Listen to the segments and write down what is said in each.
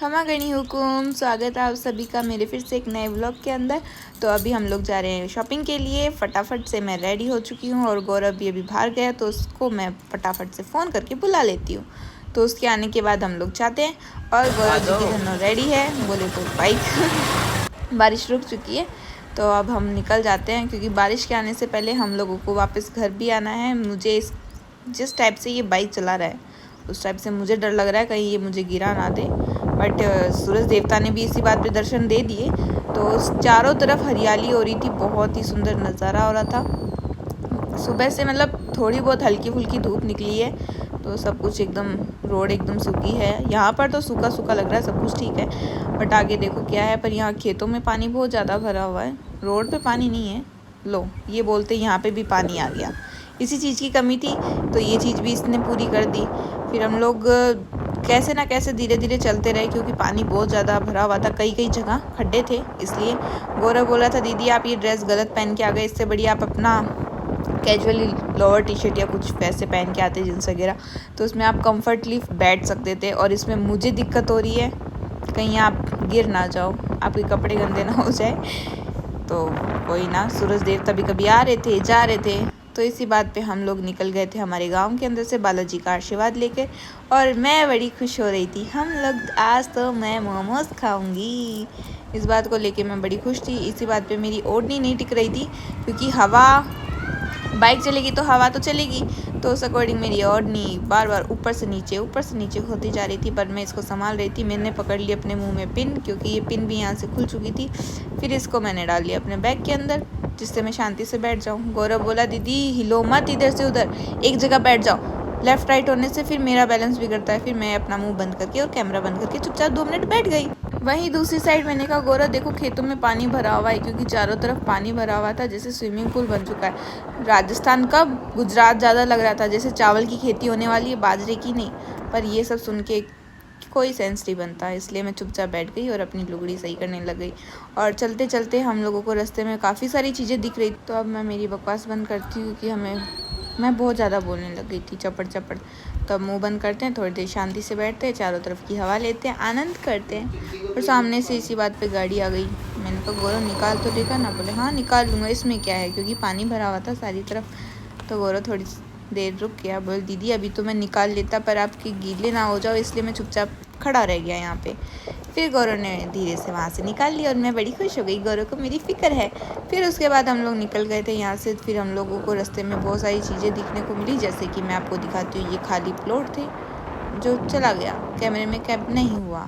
खमा गणी हुकुम। स्वागत है आप सभी का मेरे फिर से एक नए व्लॉग के अंदर। तो अभी हम लोग जा रहे हैं शॉपिंग के लिए। फटाफट से मैं रेडी हो चुकी हूँ और गौरव भी अभी बाहर गया तो उसको मैं फटाफट से फ़ोन करके बुला लेती हूँ। तो उसके आने के बाद हम लोग जाते हैं और गौरव जी की दोनों रेडी है बोले तो बाइक बारिश रुक चुकी है तो अब हम निकल जाते हैं क्योंकि बारिश के आने से पहले हम लोगों को वापस घर भी आना है। मुझे जिस टाइप से ये बाइक चला रहा है उस टाइप से मुझे डर लग रहा है कहीं ये मुझे गिरा ना दे। बट सूरज देवता ने भी इसी बात पे दर्शन दे दिए। तो चारों तरफ हरियाली हो रही थी, बहुत ही सुंदर नज़ारा हो रहा था। सुबह से मतलब थोड़ी बहुत हल्की फुल्की धूप निकली है तो सब कुछ एकदम रोड एकदम सूखी है। यहाँ पर तो सूखा सूखा लग रहा है, सब कुछ ठीक है। बट आगे देखो क्या है, पर यहाँ खेतों में पानी बहुत ज़्यादा भरा हुआ है, रोड पे पानी नहीं है। लो ये बोलते यहाँ पे भी पानी आ गया। इसी चीज़ की कमी थी तो ये चीज़ भी इसने पूरी कर दी। फिर हम लोग कैसे ना कैसे धीरे धीरे चलते रहे क्योंकि पानी बहुत ज़्यादा भरा हुआ था, कई कई जगह खड्डे थे। इसलिए गौरव बोला था दीदी आप ये ड्रेस गलत पहन के आ गए, इससे बढ़िया आप अपना कैजुअली लोअर टी शर्ट या कुछ वैसे पहन के आते जींस वगैरह, तो उसमें आप कंफर्टली बैठ सकते थे। और इसमें मुझे दिक्कत हो रही है कहीं आप गिर ना जाओ, आपके कपड़े गंदे ना हो जाए। तो कोई ना, सूरज देवता भी कभी आ रहे थे जा रहे थे तो इसी बात पे हम लोग निकल गए थे हमारे गांव के अंदर से बालाजी का आशीर्वाद लेके। और मैं बड़ी खुश हो रही थी, हम लोग आज तो मैं मोमोज खाऊंगी, इस बात को लेके मैं बड़ी खुश थी। इसी बात पे मेरी ओढ़नी नहीं टिक रही थी क्योंकि हवा, बाइक चलेगी तो हवा तो चलेगी, तो उस अकॉर्डिंग मेरी ओढ़नी बार बार ऊपर से नीचे होती जा रही थी। पर मैं इसको संभाल रही थी। मैंने पकड़ ली अपने मुंह में पिन क्योंकि ये पिन भी यहाँ से खुल चुकी थी। फिर इसको मैंने डाल लिया अपने बैग के अंदर जिससे मैं शांति से बैठ जाऊँ। गौरव बोला दीदी हिलो मत इधर से उधर, एक जगह बैठ जाओ। लेफ्ट राइट होने से फिर मेरा बैलेंस बिगड़ता है। फिर मैं अपना मुंह बंद करके और कैमरा बंद करके चुपचाप 2 मिनट बैठ गई। वहीं दूसरी साइड मैंने कहा गौरव देखो खेतों में पानी भरा हुआ है क्योंकि चारों तरफ पानी भरा हुआ था, जैसे स्विमिंग पूल बन चुका है। राजस्थान का गुजरात ज़्यादा लग रहा था, जैसे चावल की खेती होने वाली है बाजरे की नहीं। पर ये सब सुन के कोई सेंस नहीं बनता, इसलिए मैं चुपचाप बैठ गई और अपनी लुगड़ी सही करने लग गई। और चलते चलते हम लोगों को रास्ते में काफ़ी सारी चीज़ें दिख रही। तो अब मैं मेरी बकवास बंद करती हूँ क्योंकि मैं बहुत ज़्यादा बोलने लग गई थी चपड़ चपड़। तो अब मुँह बंद करते हैं, थोड़ी देर शांति से बैठते हैं, चारों तरफ की हवा लेते हैं, आनंद करते हैं। और सामने से इसी बात पे गाड़ी आ गई। मैंने कहा गौरव निकाल तो देगा ना, बोले हाँ निकाल लूँगा, इसमें क्या है, क्योंकि पानी भरा हुआ था सारी तरफ। तो गौरव थोड़ी देर रुक गया, बोल दीदी अभी तो मैं निकाल लेता पर आपके गीले ना हो जाओ, इसलिए मैं चुपचाप खड़ा रह गया यहाँ पे। फिर गौरव ने धीरे से वहाँ से निकाल लिया और मैं बड़ी खुश हो गई, गौरव को मेरी फ़िक्र है। फिर उसके बाद हम लोग निकल गए थे यहाँ से। फिर हम लोगों को रास्ते में बहुत सारी चीज़ें दिखने को मिली, जैसे कि मैं आपको दिखाती हूँ। ये खाली प्लॉट थे जो चला गया, कैमरे में कैप नहीं हुआ,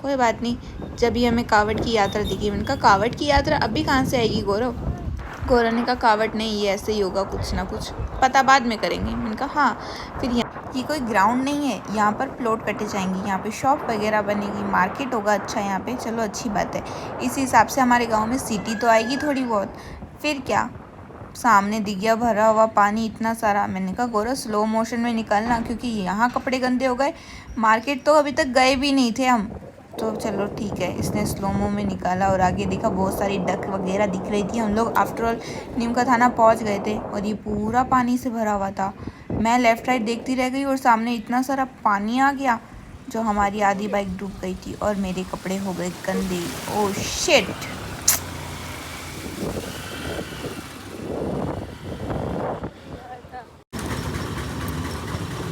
कोई बात नहीं। जब ही हमें कावड़ की यात्रा दिखी, मैंने कहा कावड़ की यात्रा अभी कहाँ से आएगी गौरव? गौरव ने कहा कावड़ नहीं, ये ऐसे ही होगा, कुछ ना कुछ पता बाद में करेंगे। मैंने कहा हाँ। फिर ये कोई ग्राउंड नहीं है, यहाँ पर प्लॉट कटे जाएंगे, यहाँ पे शॉप वगैरह बनेगी, मार्केट होगा अच्छा यहाँ पे, चलो अच्छी बात है। इसी हिसाब से हमारे गांव में सिटी तो आएगी थोड़ी बहुत। फिर क्या, सामने दिख गया भरा हुआ पानी इतना सारा। मैंने कहा गौरव स्लो मोशन में निकलना क्योंकि यहाँ कपड़े गंदे हो गए, मार्केट तो अभी तक गए भी नहीं थे हम। तो चलो ठीक है, इसने स्लोमो में निकाला और आगे देखा बहुत सारी डक वगैरह दिख रही थी। हम लोग आफ्टर ऑल नीम का थाना पहुंच गए थे और ये पूरा पानी से भरा हुआ था। मैं लेफ़्ट राइट देखती रह गई और सामने इतना सारा पानी आ गया जो हमारी आधी बाइक डूब गई थी और मेरे कपड़े हो गए गंदे। Oh shit.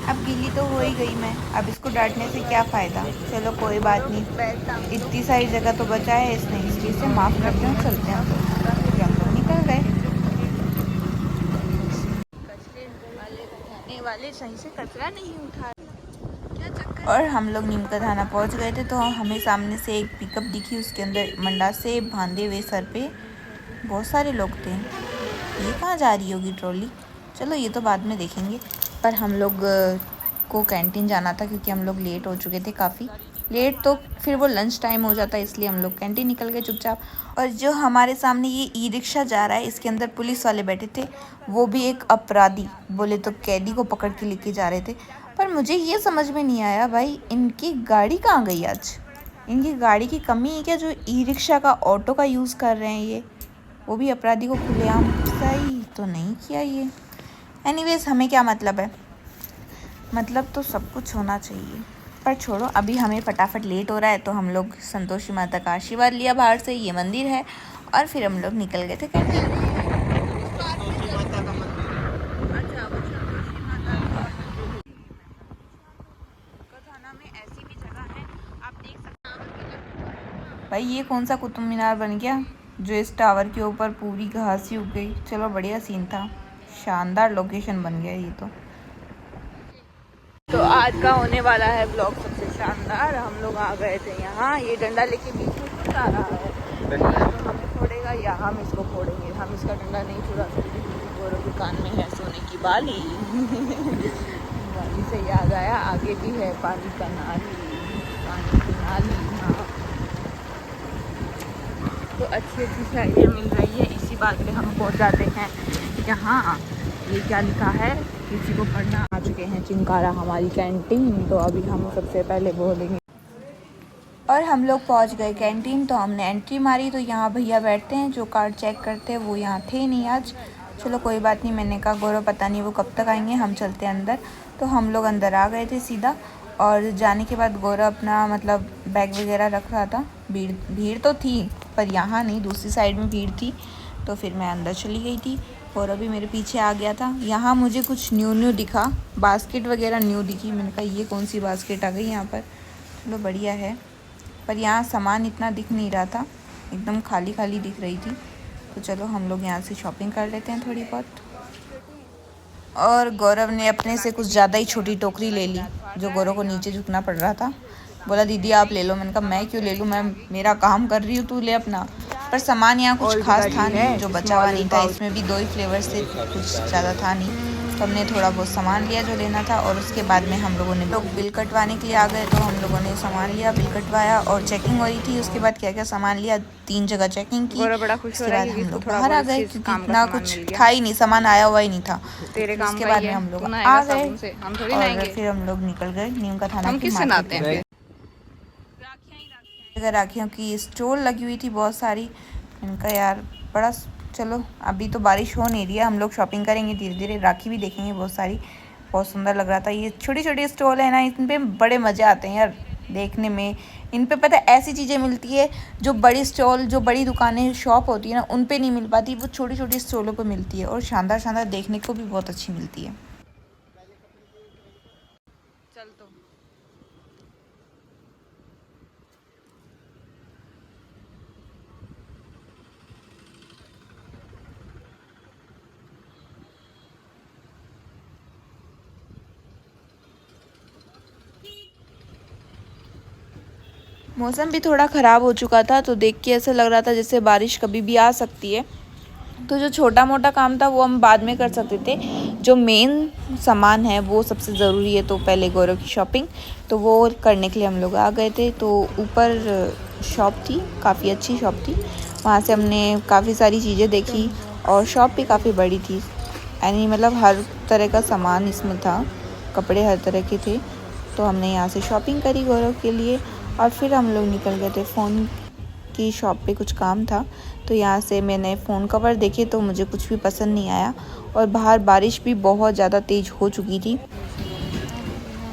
अब गीली तो हो ही गई मैं, अब इसको डांटने से क्या फ़ायदा। चलो कोई बात नहीं, इतनी सारी जगह तो बचा है इसने, इसलिए से माफ़ करते हैं, चलते हैं। फिर हम लोग निकल गए। कचरे वाले सही से कचरा नहीं उठा, क्या चक्कर। और हम लोग नीम का थाना पहुंच गए थे तो हमें सामने से एक पिकअप दिखी, उसके अंदर मंडा से बांधे हुए सर पे बहुत सारे लोग थे। ये कहाँ जा रही होगी ट्रॉली, चलो ये तो बाद में देखेंगे। पर हम लोग को कैंटीन जाना था क्योंकि हम लोग लेट हो चुके थे, काफ़ी लेट। तो फिर वो लंच टाइम हो जाता, इसलिए हम लोग कैंटीन निकल गए चुपचाप। और जो हमारे सामने ये ई रिक्शा जा रहा है, इसके अंदर पुलिस वाले बैठे थे, वो भी एक अपराधी बोले तो कैदी को पकड़ के लेके जा रहे थे। पर मुझे ये समझ में नहीं आया भाई, इनकी गाड़ी कहाँ गई आज? इनकी गाड़ी की कमी है क्या जो ई रिक्शा का ऑटो का यूज़ कर रहे हैं ये, वो भी अपराधी को खुलेआम? सही तो नहीं किया ये। एनीवेज हमें क्या मतलब है, मतलब तो सब कुछ होना चाहिए। पर छोड़ो, अभी हमें फटाफट लेट हो रहा है तो हम लोग संतोषी माता का आशीर्वाद लिया बाहर से, ये मंदिर है, और फिर हम लोग निकल गए थे कैंटीन। भाई ये कौन सा कुतुब मीनार बन गया जो इस टावर के ऊपर पूरी घास ही उग गई। चलो बढ़िया सीन था, शानदार लोकेशन बन गया ये तो आज का होने वाला है ब्लॉग सबसे शानदार। हम लोग आ गए थे यहाँ, ये डंडा लेके बीच में खुद आ रहा है, तो हमें फोड़ेगा या हम इसको फोड़ेंगे। हम इसका डंडा नहीं छुड़ा सकते क्योंकि गोरो दुकान में है सोने की बाली। बाली से याद आया, आगे भी है पानी का नाली, पानी की नाली। हाँ, तो अच्छी अच्छी शायरियाँ मिल रही है। इसी बात पे हम पहुँच जाते हैं यहाँ। ये क्या लिखा है किसी को पढ़ना। आ चुके हैं चिंकारा हमारी कैंटीन, तो अभी हम सबसे पहले बोलेंगे। और हम लोग पहुँच गए कैंटीन, तो हमने एंट्री मारी तो यहाँ भैया बैठते हैं जो कार्ड चेक करते हैं, वो यहाँ थे नहीं आज। चलो कोई बात नहीं, मैंने कहा गौरव पता नहीं वो कब तक आएंगे, हम चलते हैं अंदर। तो हम लोग अंदर आ गए थे सीधा, और जाने के बाद गौरव अपना मतलब बैग वगैरह रख रहा था। भीड़ तो थी पर यहाँ नहीं, दूसरी साइड में भीड़ थी, तो फिर मैं अंदर चली गई थी। और अभी मेरे पीछे आ गया था। यहाँ मुझे कुछ न्यू दिखा, बास्केट वगैरह न्यू दिखी। मैंने कहा ये कौन सी बास्केट आ गई यहाँ पर। चलो बढ़िया है, पर यहाँ सामान इतना दिख नहीं रहा था, एकदम खाली खाली दिख रही थी। तो चलो हम लोग यहाँ से शॉपिंग कर लेते हैं थोड़ी बहुत। और गौरव ने अपने से कुछ ज़्यादा ही छोटी टोकरी ले ली, जो गौरव को नीचे झुकना पड़ रहा था। बोला दीदी आप ले लो। मैंने कहा मैं क्यों ले लूँ, मैं मेरा काम कर रही हूँ, तू ले अपना। पर सामान यहाँ कुछ खास था नहीं, जो बचा हुआ नहीं था। इसमें भी 2 ही फ्लेवर से, कुछ ज़्यादा था नहीं। तो हमने थोड़ा बहुत सामान लिया जो लेना था, और उसके बाद में हम लोगों ने बिल कटवाने के लिए आ गए। तो हम लोगों ने सामान लिया, बिल कटवाया, और चेकिंग हो रही थी। उसके बाद क्या क्या सामान लिया, 3 जगह चेकिंग की। उसके बाद हम लोग बाहर आ गए क्योंकि इतना कुछ था ही नहीं, सामान आया हुआ ही नहीं था। उसके बाद में हम लोग आ गए और फिर हम लोग निकल गए नीम का थाना की मार्केट। राखियों की स्टॉल लगी हुई थी बहुत सारी। इनका यार बड़ा, चलो अभी तो बारिश हो नहीं रही है, हम लोग शॉपिंग करेंगे धीरे धीरे, राखी भी देखेंगे बहुत सारी। बहुत सुंदर लग रहा था। ये छोटी छोटी स्टॉल है ना, इन पे बड़े मज़े आते हैं यार देखने में। इन पे पता है ऐसी चीज़ें मिलती है जो बड़ी स्टॉल, जो बड़ी दुकानें शॉप होती है ना, उन पे नहीं मिल पाती, वो छोटी छोटी स्टॉलों पे मिलती है, और शानदार शानदार देखने को भी बहुत अच्छी मिलती है। चल तो मौसम भी थोड़ा ख़राब हो चुका था, तो देख के ऐसा लग रहा था जैसे बारिश कभी भी आ सकती है। तो जो छोटा मोटा काम था वो हम बाद में कर सकते थे, जो मेन सामान है वो सबसे ज़रूरी है। तो पहले गौरव की शॉपिंग, तो वो करने के लिए हम लोग आ गए थे। तो ऊपर शॉप थी, काफ़ी अच्छी शॉप थी, वहाँ से हमने काफ़ी सारी चीज़ें देखी, और शॉप भी काफ़ी बड़ी थी, यानी मतलब हर तरह का सामान इसमें था, कपड़े हर तरह के थे। तो हमने यहाँ से शॉपिंग करी गौरव के लिए, और फिर हम लोग निकल गए थे। फ़ोन की शॉप पे कुछ काम था, तो यहाँ से मैंने फ़ोन कवर देखे तो मुझे कुछ भी पसंद नहीं आया, और बाहर बारिश भी बहुत ज़्यादा तेज़ हो चुकी थी।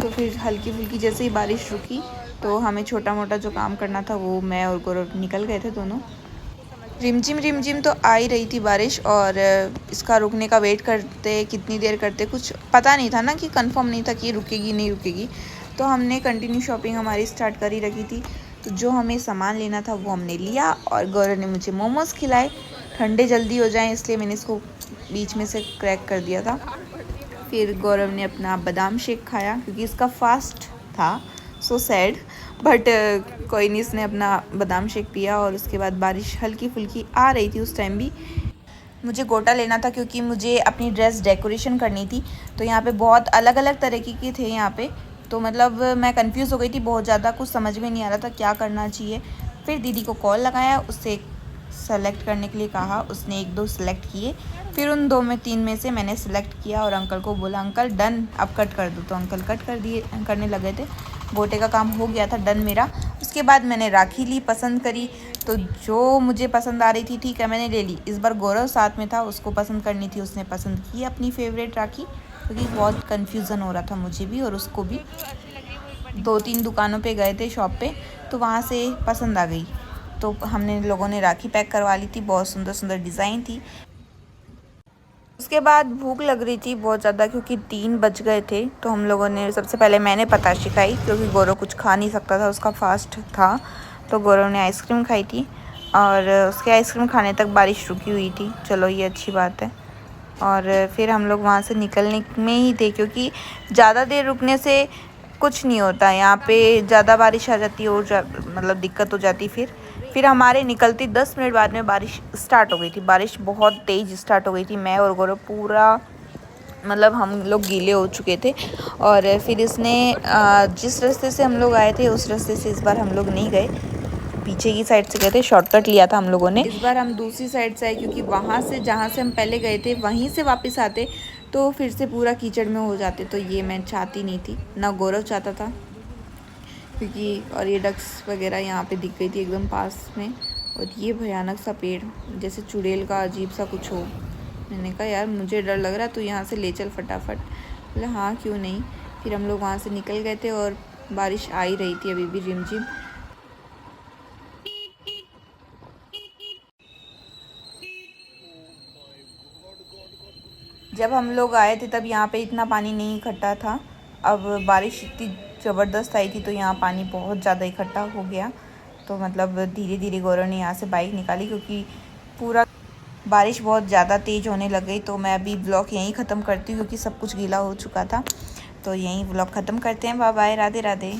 तो फिर हल्की फुल्की जैसे ही बारिश रुकी, तो हमें छोटा मोटा जो काम करना था वो मैं और गौरव निकल गए थे दोनों। रिमझिम तो आ ही रही थी बारिश, और इसका रुकने का वेट करते कितनी देर करते कुछ पता नहीं था ना, कि कंफर्म नहीं था कि रुकेगी नहीं रुकेगी। तो हमने कंटिन्यू शॉपिंग हमारी स्टार्ट कर ही रखी थी। तो जो हमें सामान लेना था वो हमने लिया, और गौरव ने मुझे मोमोज़ खिलाए। ठंडे जल्दी हो जाएं इसलिए मैंने इसको बीच में से क्रैक कर दिया था। फिर गौरव ने अपना बादाम शेक खाया क्योंकि इसका फास्ट था, सो सैड, बट कोई नहीं, इसने अपना बादाम शेक पिया। और उसके बाद बारिश हल्की फुल्की आ रही थी उस टाइम भी। मुझे गोटा लेना था क्योंकि मुझे अपनी ड्रेस डेकोरेशन करनी थी। तो यहाँ पे बहुत अलग अलग तरीके के थे यहाँ पे, तो मतलब मैं कंफ्यूज हो गई थी बहुत ज़्यादा, कुछ समझ में नहीं आ रहा था क्या करना चाहिए। फिर दीदी को कॉल लगाया, उससे सेलेक्ट करने के लिए कहा, उसने 1-2 सेलेक्ट किए। फिर उन 2 में 3 में से मैंने सेलेक्ट किया, और अंकल को बोला अंकल डन, अब कट कर दो। तो अंकल कट कर दिए, करने लगे थे। गोटे का काम हो गया था डन मेरा। उसके बाद मैंने राखी ली, पसंद करी, तो जो मुझे पसंद आ रही थी ठीक है मैंने ले ली। इस बार गौरव साथ में था, उसको पसंद करनी थी, उसने पसंद की अपनी फेवरेट राखी, क्योंकि बहुत कन्फ्यूज़न हो रहा था मुझे भी और उसको भी। 2-3 दुकानों पे गए थे शॉप पे, तो वहाँ से पसंद आ गई, तो हमने लोगों ने राखी पैक करवा ली थी। बहुत सुंदर सुंदर डिज़ाइन थी। उसके बाद भूख लग रही थी बहुत ज़्यादा, क्योंकि 3 बज गए थे। तो हम लोगों ने सबसे पहले मैंने पताशे खाई, क्योंकि गौरव कुछ खा नहीं सकता था, उसका फास्ट था। तो गौरव ने आइसक्रीम खाई थी, और उसके आइसक्रीम खाने तक बारिश रुकी हुई थी। चलो ये अच्छी बात है। और फिर हम लोग वहाँ से निकलने में ही थे, क्योंकि ज़्यादा देर रुकने से कुछ नहीं होता। यहाँ पे ज़्यादा बारिश आ जाती है और मतलब दिक्कत हो जाती। फिर हमारे निकलते 10 मिनट बाद में बारिश स्टार्ट हो गई थी। बारिश बहुत तेज़ स्टार्ट हो गई थी। मैं और गौरव पूरा मतलब हम लोग गीले हो चुके थे। और फिर इसने जिस रास्ते से हम लोग आए थे उस रास्ते से इस बार हम लोग नहीं गए, पीछे की साइड से गए थे। शॉर्टकट लिया था हम लोगों ने। इस बार हम दूसरी साइड से आए, क्योंकि वहाँ से जहाँ से हम पहले गए थे वहीं से वापस आते तो फिर से पूरा कीचड़ में हो जाते। तो ये मैं चाहती नहीं थी, ना गौरव चाहता था, क्योंकि और ये डक्स वगैरह यहाँ पे दिख गई थी एकदम पास में। और ये भयानक सा पेड़, जैसे चुड़ैल का अजीब सा कुछ हो। मैंने कहा यार मुझे डर लग रहा है, तू यहाँ से ले चल फटाफट। बोले हाँ क्यों नहीं। फिर हम लोग वहाँ से निकल गए थे और बारिश आ ही रही थी अभी भी रिमझिम। जब हम लोग आए थे तब यहाँ पे इतना पानी नहीं इकट्ठा था। अब बारिश इतनी ज़बरदस्त आई थी तो यहाँ पानी बहुत ज़्यादा इकट्ठा हो गया। तो मतलब धीरे धीरे गौरव ने यहाँ से बाइक निकाली, क्योंकि पूरा बारिश बहुत ज़्यादा तेज़ होने लग गई। तो मैं अभी ब्लॉग यहीं ख़त्म करती हूँ, क्योंकि सब कुछ गीला हो चुका था। तो यहीं ब्लॉग ख़त्म करते हैं। Bye bye, Radhe Radhe.